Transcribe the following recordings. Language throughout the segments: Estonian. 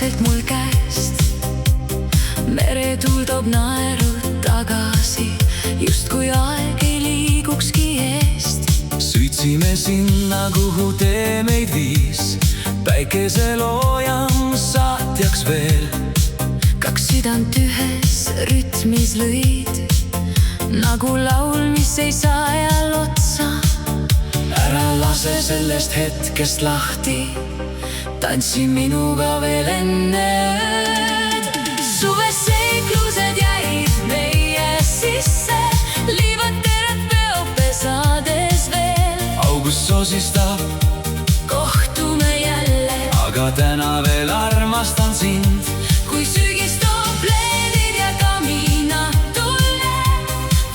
vaikselt mul käest. Meretuul toob naerud tagasi, justkui aeg ei liigukski eest. Sõitsime sinna, kuhu tee meid viis, päikeseloojang saatjaks veel. Kaks südant ühes rütmis lõid, nagu laul, mis ei saa ajal otsa. Ära lase sellest hetkest lahti, tantsi minuga veel enne ööd. Suves seiklused jäid meie sisse, liivad terad peopesades veel. August sosistab, kohtume jälle, aga täna veel armastan sind. kui sügis toob pleedid ja kaminad tulle,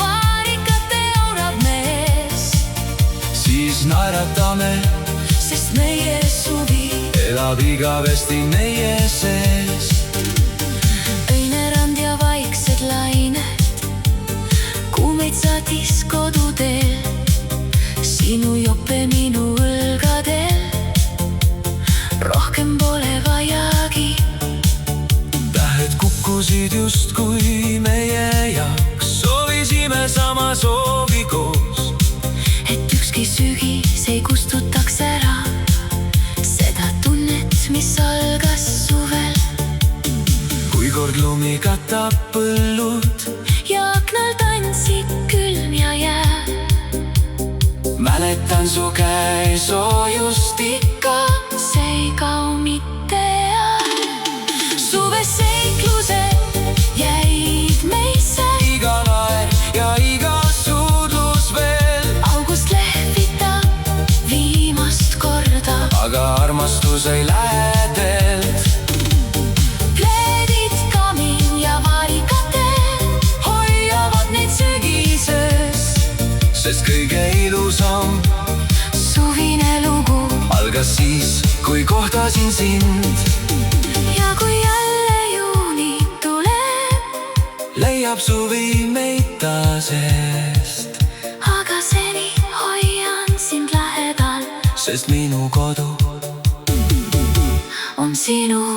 vaarikate aurab mees. Siis naeratame, Sest meie suvi elab igavesti meie sees. öine rand ja vaiksed lained, kuumeid sa diskodudel, sinu jope minu õlgadel. Rohkem pole vajagi, Tähed kukkusid justkui meie jaoks, soovisime sama soovi koos. et ükski sügis ei kustutaks ära seda tunnet, mis algas suvel. Kui kord lumi katab põllud, Ja aknal tantsid külm ja jää, mäletan su käe soojust ikka. see ei kao mitte ajal. Suves seiklused jäid meisse, Iga naer ja iga suudlus veel, august lehvitab viimast korda. aga armastus ei lähe teelt. Pleedid, kamin ja vaarikatel hoiavad neid sügises. Sest kõige ilusam Suvine lugu algas siis, kui kohtasin sind. ja kui jälle juuni tuleb, Leiab suvi meid taasest, aga seni hoian sind lähedal, sest minu kodu on sinu